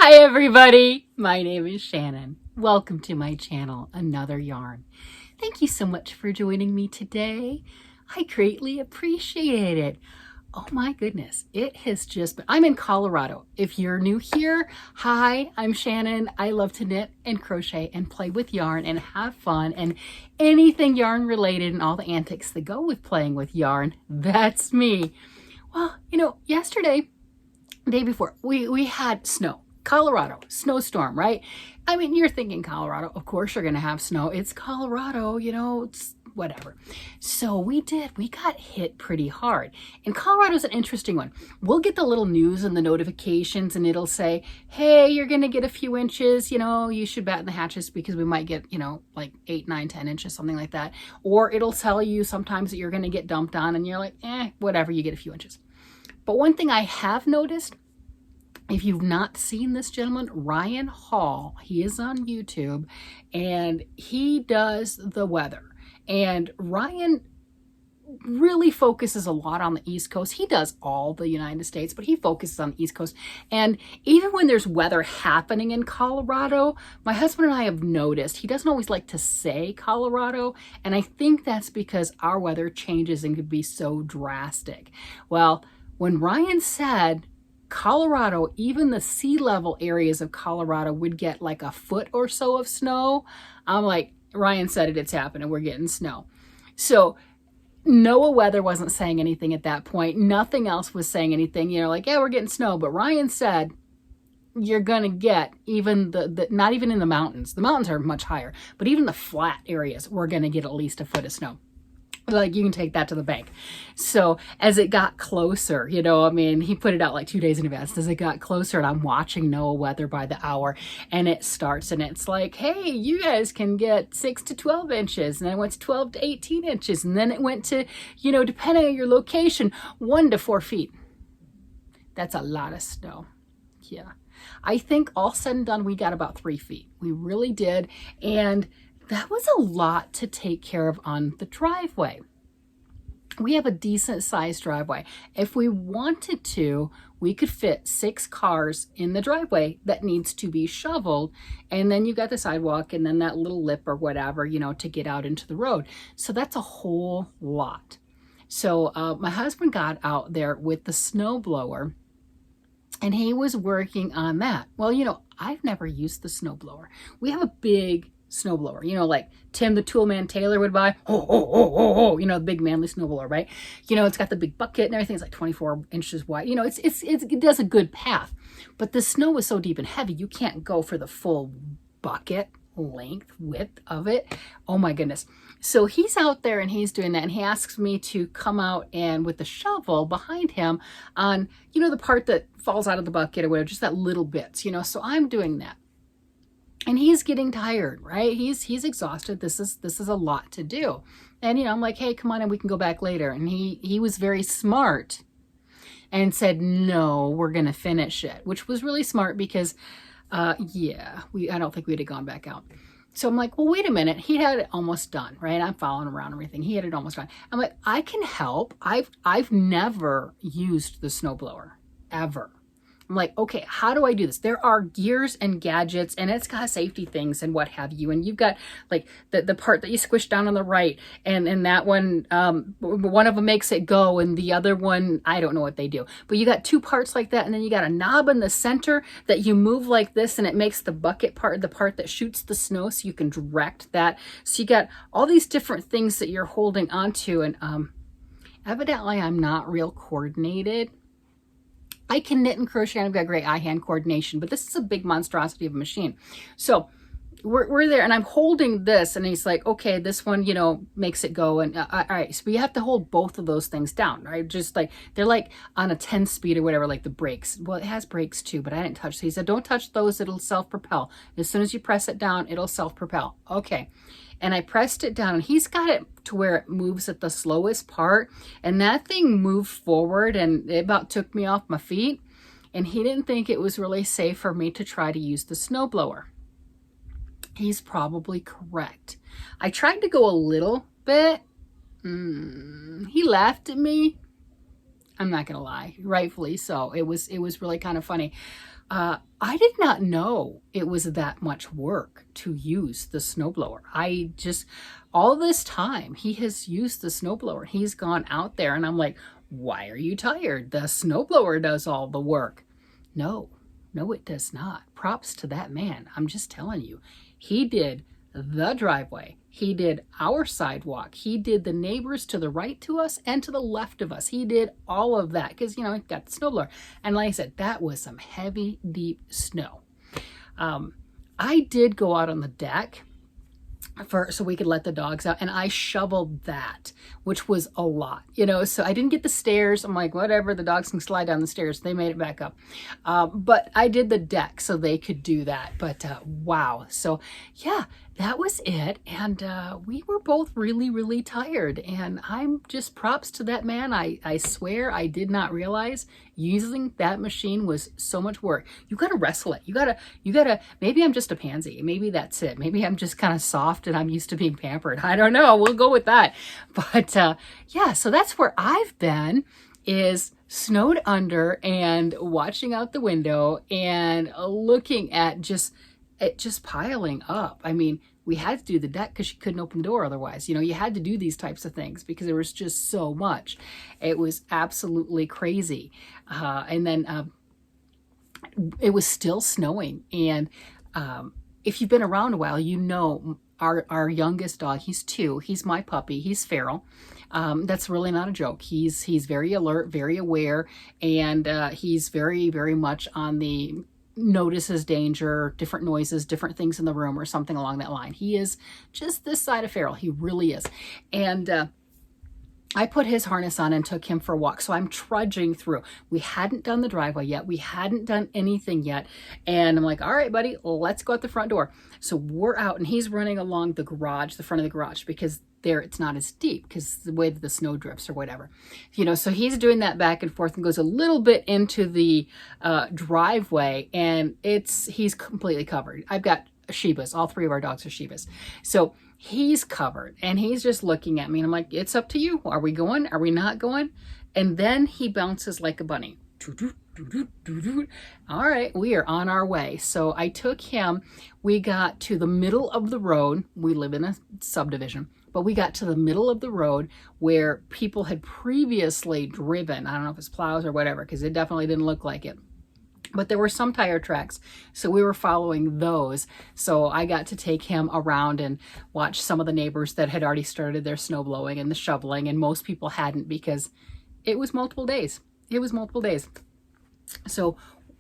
Hi everybody, my name is Shannon. Welcome to my channel, Another Yarn. Thank you so much for joining me today. I greatly appreciate it. Oh my goodness, it has just been, I'm in Colorado. If you're new here, hi, I'm Shannon. I love to knit and crochet and play with yarn and have fun and anything yarn related and all the antics that go with playing with yarn, that's me. Well, yesterday, the day before, we had snow. Colorado, snowstorm, right? I mean, you're thinking Colorado, of course you're gonna have snow. It's Colorado, it's whatever. So we got hit pretty hard. And Colorado's an interesting one. We'll get the little news and the notifications and it'll say, hey, you're gonna get a few inches, you should batten the hatches because we might get, like 8, 9, 10 inches, something like that. Or it'll tell you sometimes that you're gonna get dumped on and you're like, whatever, you get a few inches. But one thing I have noticed, if you've not seen this gentleman, Ryan Hall, he is on YouTube and he does the weather. And Ryan really focuses a lot on the East Coast. He does all the United States, but he focuses on the East Coast. And even when there's weather happening in Colorado, my husband and I have noticed he doesn't always like to say Colorado. And I think that's because our weather changes and could be so drastic. Well, when Ryan said Colorado, even the sea level areas of Colorado would get like a foot or so of snow, I'm like, Ryan said it's happening. We're getting snow. So NOAA weather wasn't saying anything at that point. Nothing else was saying anything, like, yeah, we're getting snow. But Ryan said, you're going to get even not even in the mountains. The mountains are much higher, but even the flat areas, we're going to get at least a foot of snow. Like, you can take that to the bank. So as it got closer, he put it out like 2 days in advance. As it got closer, and I'm watching NOAA weather by the hour, and it starts, and it's like, hey, you guys can get 6 to 12 inches. And then it went to 12 to 18 inches. And then it went to, depending on your location, 1 to 4 feet. That's a lot of snow. Yeah. I think all said and done, we got about 3 feet. We really did. And that was a lot to take care of on the driveway. We have a decent sized driveway. If we wanted to, we could fit 6 cars in the driveway that needs to be shoveled. And then you got the sidewalk and then that little lip or whatever, to get out into the road. So that's a whole lot. So my husband got out there with the snow blower and he was working on that. Well, I've never used the snow blower. We have a big snowblower, like Tim the Toolman Taylor would buy, the big manly snowblower, right? It's got the big bucket and everything. It's like 24 inches wide. It does a good path, but the snow is so deep and heavy, you can't go for the full bucket length, width of it. Oh my goodness. So he's out there and he's doing that, and he asks me to come out and with the shovel behind him on, the part that falls out of the bucket or whatever, just that little bits, so I'm doing that. And he's getting tired, right? He's exhausted. This is a lot to do. And, I'm like, hey, come on and we can go back later. And he was very smart and said, no, we're going to finish it, which was really smart because, I don't think we'd have gone back out. So I'm like, well, wait a minute. He had it almost done, right? I'm following around everything. He had it almost done. I'm like, I can help. I've never used the snowblower, ever. I'm like, okay, how do I do this? There are gears and gadgets, and it's got safety things and what have you. And you've got like the part that you squish down on the right, and that one, one of them makes it go, and the other one, I don't know what they do. But you got 2 parts like that, and then you got a knob in the center that you move like this, and it makes the bucket part, the part that shoots the snow, so you can direct that. So you got all these different things that you're holding onto, and evidently I'm not real coordinated. I can knit and crochet and I've got great eye-hand coordination, but this is a big monstrosity of a machine. So we're there and I'm holding this and he's like, okay, this one, makes it go. And all right, so we have to hold both of those things down, right? Just like, they're like on a 10 speed or whatever, like the brakes. Well, it has brakes too, but I didn't touch. So he said, don't touch those. It'll self-propel. As soon as you press it down, it'll self-propel. Okay. And I pressed it down and he's got it to where it moves at the slowest part. And that thing moved forward and it about took me off my feet. And he didn't think it was really safe for me to try to use the snowblower. He's probably correct. I tried to go a little bit. He laughed at me. I'm not gonna lie, rightfully so. It was really kind of funny. I did not know it was that much work to use the snowblower. I just, all this time he has used the snowblower. He's gone out there and I'm like, why are you tired? The snowblower does all the work. No, no, it does not. Props to that man. I'm just telling you, he did the driveway. He did our sidewalk. He did the neighbors to the right to us and to the left of us. He did all of that because, you know, he got the snowblower. And like I said, that was some heavy, deep snow. I did go out on the deck so we could let the dogs out, and I shoveled that, which was a lot, you know. So I didn't get the stairs. I'm like, whatever, the dogs can slide down the stairs. They made it back up, but I did the deck so they could do that. But wow, so yeah, that was it. And we were both really, really tired, and I'm just props to that man. I swear I did not realize using that machine was so much work. You got to wrestle it. You got to, maybe I'm just a pansy. Maybe that's it. Maybe I'm just kind of soft and I'm used to being pampered. I don't know. We'll go with that. But yeah, so that's where I've been, is snowed under and watching out the window and looking at it just piling up. I mean, we had to do the deck because you couldn't open the door otherwise. You know, you had to do these types of things because there was just so much. It was absolutely crazy. And then it was still snowing. And if you've been around a while, you know our youngest dog, he's 2. He's my puppy. He's feral. That's really not a joke. He's very alert, very aware, and he's very, very much on the notices danger, different noises, different things in the room, or something along that line. He is just this side of feral. He really is. And I put his harness on and took him for a walk. So I'm trudging through. We hadn't done the driveway yet. We hadn't done anything yet. And I'm like, all right, buddy, let's go out the front door. So we're out, and he's running along the garage, the front of the garage, because there it's not as deep because the way that the snow drifts or whatever, you know. So he's doing that back and forth and goes a little bit into the driveway, and he's completely covered. I've got Shibas. All 3 of our dogs are Shibas. So he's covered, and he's just looking at me, and I'm like, it's up to you. Are we going? Are we not going? And then he bounces like a bunny. All right, we are on our way. So I took him. We got to the middle of the road. We live in a subdivision, but we got to the middle of the road where people had previously driven. I don't know if it's plows or whatever, because it definitely didn't look like it. But there were some tire tracks, so we were following those. So I got to take him around and watch some of the neighbors that had already started their snow blowing and the shoveling, and most people hadn't because it was multiple days. It was multiple days. So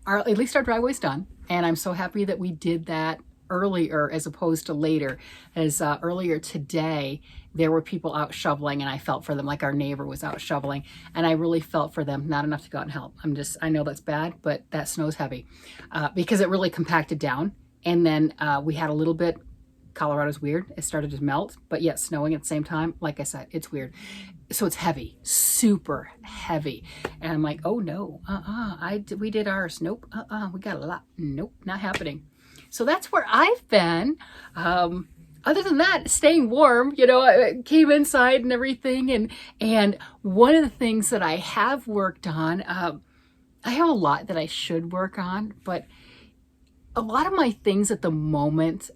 at least our driveway's done, and I'm so happy that we did that earlier as opposed to later. As earlier today, there were people out shoveling, and I felt for them. Like our neighbor was out shoveling, and I really felt for them. Not enough to go out and help. I know that's bad, but that snow's heavy because it really compacted down. And then we had a little bit. Colorado's weird. It started to melt, but yet snowing at the same time. Like I said, it's weird. So it's heavy, super heavy. And I'm like, oh no, we did ours. Nope, we got a lot. Nope, not happening. So that's where I've been. Other than that, staying warm, you know, I came inside and everything. And one of the things that I have worked on, I have a lot that I should work on, but a lot of my things at the moment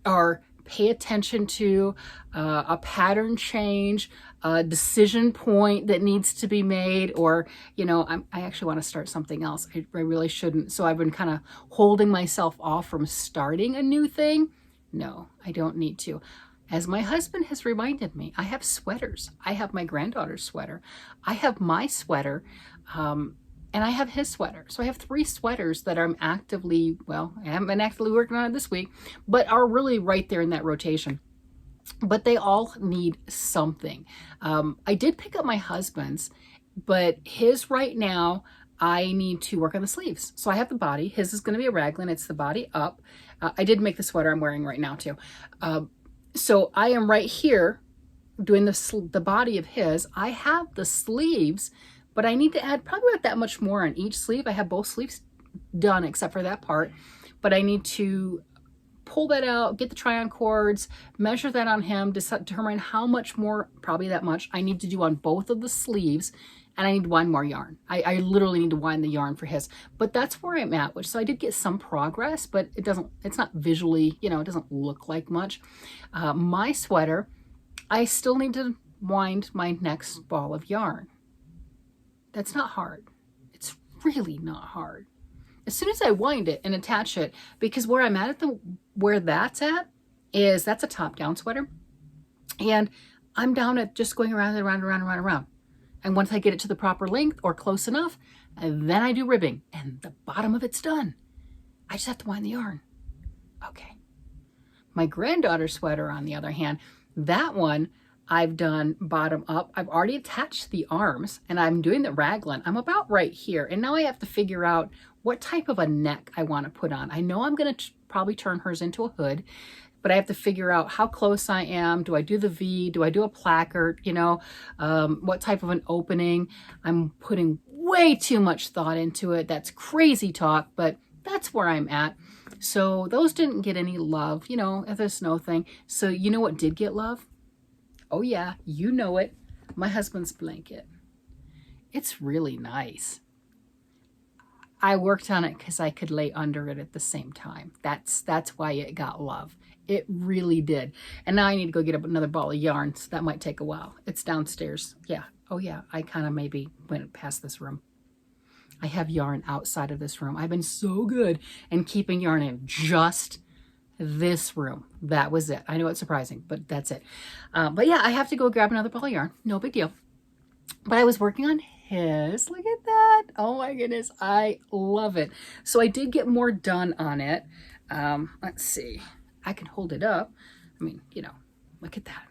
are pay attention to a pattern change, a decision point that needs to be made, or, you know, I actually want to start something else. I really shouldn't. So I've been kind of holding myself off from starting a new thing. No, I don't need to. As my husband has reminded me, I have sweaters. I have my granddaughter's sweater. I have my sweater. And I have his sweater. So I have 3 sweaters that I'm I haven't been actively working on it this week, but are really right there in that rotation. But they all need something. I did pick up my husband's, but his right now, I need to work on the sleeves. So I have the body. His is going to be a raglan. It's the body up. I did make the sweater I'm wearing right now too. So I am right here doing the body of his. I have the sleeves, but I need to add probably not that much more on each sleeve. I have both sleeves done except for that part, but I need to pull that out, get the try-on cords, measure that on him, determine how much more, probably that much, I need to do on both of the sleeves, and I need to wind more yarn. I literally need to wind the yarn for his, but that's where I'm at, so I did get some progress, but it's not visually, it doesn't look like much. My sweater, I still need to wind my next ball of yarn. That's not hard. It's really not hard. As soon as I wind it and attach it, because where I'm at where that's at is that's a top-down sweater, and I'm down at just going around and around and around and around and around. And once I get it to the proper length or close enough, and then I do ribbing, and the bottom of it's done. I just have to wind the yarn. Okay. My granddaughter's sweater, on the other hand, that one I've done bottom up. I've already attached the arms, and I'm doing the raglan. I'm about right here, and now I have to figure out what type of a neck I want to put on. I know I'm going to probably turn hers into a hood, but I have to figure out how close I am. Do I do the V? Do I do a placard? What type of an opening? I'm putting way too much thought into it. That's crazy talk, but that's where I'm at. So those didn't get any love, at the snow thing. So you know what did get love? Oh yeah, you know it. My husband's blanket. It's really nice. I worked on it because I could lay under it at the same time. That's why it got love. It really did. And now I need to go get another ball of yarn, so that might take a while. It's downstairs. Yeah. Oh yeah, I kind of maybe went past this room. I have yarn outside of this room. I've been so good in keeping yarn in just this room. That was it. I know it's surprising, but that's it. But yeah, I have to go grab another ball of yarn. No big deal. But I was working on his. Look at that. Oh my goodness. I love it. So I did get more done on it. Let's see. I can hold it up. I mean, look at that.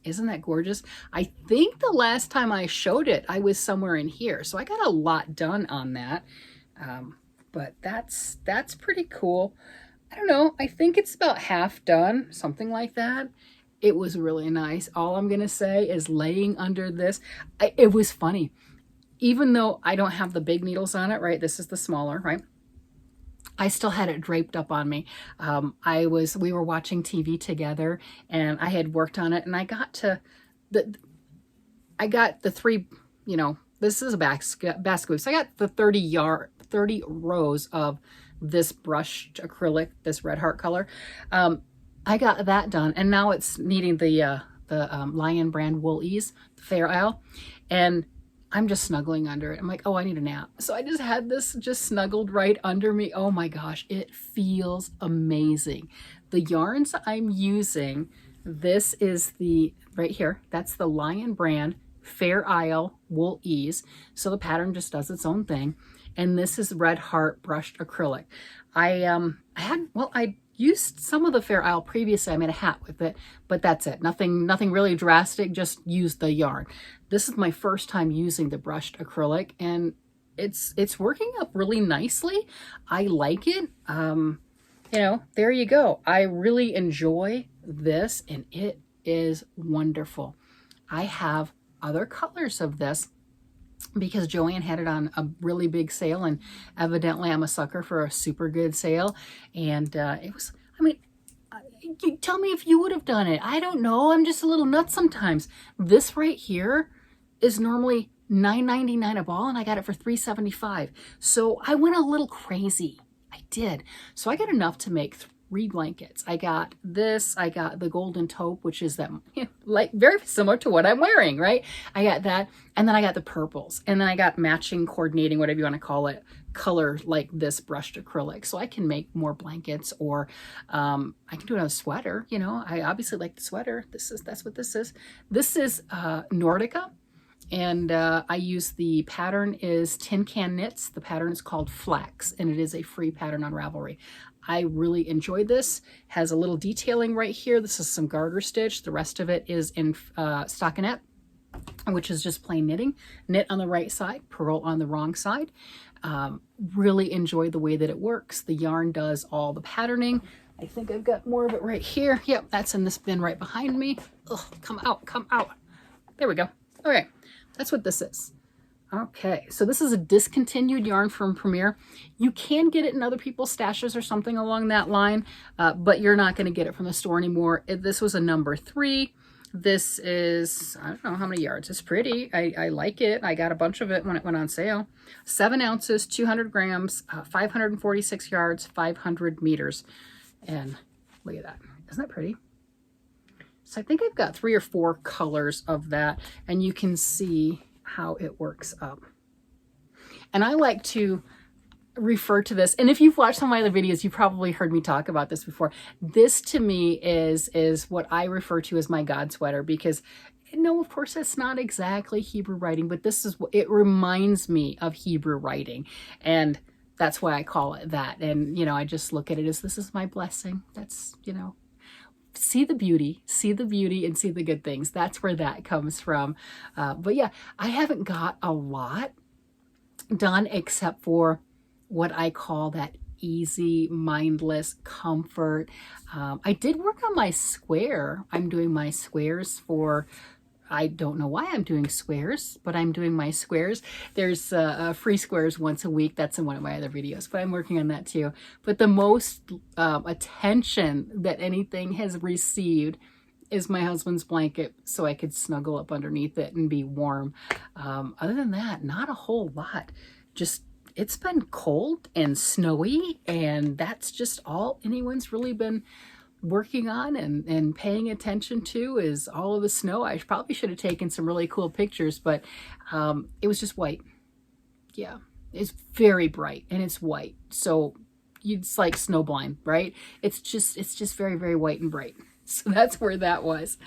Isn't that gorgeous? I think the last time I showed it, I was somewhere in here. So I got a lot done on that. But that's pretty cool. I don't know. I think it's about half done, something like that. It was really nice. All I'm going to say is laying under this. It was funny. Even though I don't have the big needles on it, right? This is the smaller, right? I still had it draped up on me. We were watching TV together, and I had worked on it, and I got the three, this is a basket. So I got the 30 rows of this brushed acrylic, this red heart color. I got that done, and now it's needing the Lion brand Wool Ease, the Fair Isle, and I'm just snuggling under it. I'm like, oh, I need a nap. So I just had this just snuggled right under me. Oh my gosh, it feels amazing. The yarns I'm using, this is right here, that's the Lion brand Fair Isle Wool Ease. So the pattern just does its own thing. And this is Red Heart brushed acrylic. I used some of the Fair Isle previously. I made a hat with it, but that's it. Nothing really drastic, just used the yarn. This is my first time using the brushed acrylic, and it's working up really nicely. I like it. There you go. I really enjoy this, and it is wonderful. I have other colors of this because Joanne had it on a really big sale, and evidently I'm a sucker for a super good sale. And it was, you tell me if you would have done it. I don't know. I'm just a little nuts sometimes. This right here is normally $9.99 a ball, and I got it for $3.75. So I went a little crazy. I did. So I got enough to make 3 blankets. I got this. I got the golden taupe, which is that like very similar to what I'm wearing, right? I got that, and then I got the purples, and then I got matching, coordinating, whatever you want to call it, color like this brushed acrylic. So I can make more blankets, or I can do it on a sweater. I obviously like the sweater. That's what this is. This is Nordica. And I use the pattern is Tin Can Knits. The pattern is called Flax, and it is a free pattern on Ravelry. I really enjoyed this. Has a little detailing right here. This is some garter stitch. The rest of it is in stockinette, which is just plain knitting. Knit on the right side, purl on the wrong side. Really enjoy the way that it works. The yarn does all the patterning. I think I've got more of it right here. Yep, that's in this bin right behind me. Ugh, come out, come out. There we go. Okay. That's what this is. Okay, so this is a discontinued yarn from Premier. You can get it in other people's stashes or something along that line, but you're not going to get it from the store anymore. This was a number 3. This is, I don't know how many yards. It's pretty. I like it. I got a bunch of it when it went on sale. 7 ounces, 200 grams, 546 yards, 500 meters. And look at that. Isn't that pretty? So I think I've got 3 or 4 colors of that, and you can see how it works up. And I like to refer to this, and if you've watched some of my other videos, you probably heard me talk about this before. This to me is what I refer to as my God sweater, because no, of course it's not exactly Hebrew writing, but this is what it reminds me of Hebrew writing, and that's why I call it that. And you know, I just look at it as this is my blessing. That's, you know, see the beauty and see the good things. That's where that comes from. But yeah, I haven't got a lot done except for what I call that easy, mindless comfort. I did work on my square. I'm doing my squares for, I don't know why I'm doing squares, but I'm doing my squares. There's free squares once a week. That's in one of my other videos, but I'm working on that too. But the most attention that anything has received is my husband's blanket, so I could snuggle up underneath it and be warm. Other than that, not a whole lot. Just, it's been cold and snowy, and that's just all anyone's really been working on and paying attention to is all of the snow. I probably should have taken some really cool pictures, but it was just white. Yeah, it's very bright and it's white. So it's like snowblind, right? It's just very, very white and bright. So that's where that was.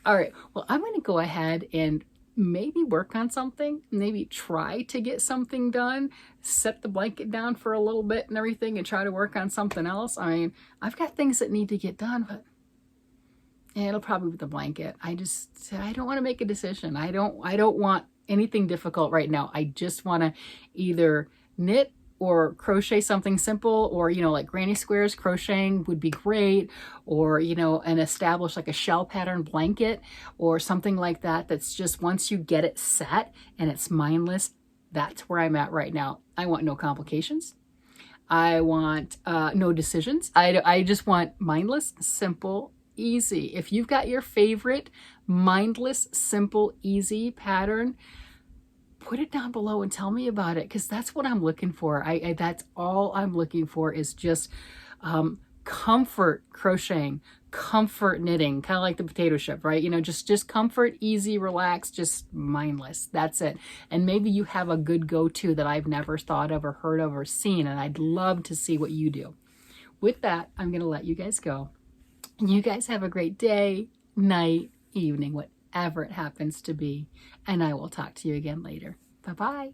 All right, well, I'm going to go ahead and maybe work on something, maybe try to get something done, set the blanket down for a little bit and everything, and try to work on something else. I mean, I've got things that need to get done, but it'll probably be the blanket. I don't want to make a decision. I don't want anything difficult right now. I just want to either knit or crochet something simple, or, you know, like granny squares, crocheting would be great, or, you know, and establish like a shell pattern blanket or something like that. That's just, once you get it set and it's mindless, that's where I'm at right now. I want no complications. I want no decisions. I just want mindless, simple, easy. If you've got your favorite mindless, simple, easy pattern, put it down below and tell me about it, because that's what I'm looking for. That's all I'm looking for, is just comfort crocheting, comfort knitting, kind of like the potato chip, right? You know, just comfort, easy, relaxed, just mindless. That's it. And maybe you have a good go-to that I've never thought of or heard of or seen, and I'd love to see what you do. With that, I'm going to let you guys go. And you guys have a great day, night, evening, whatever it happens to be. And I will talk to you again later. Bye-bye.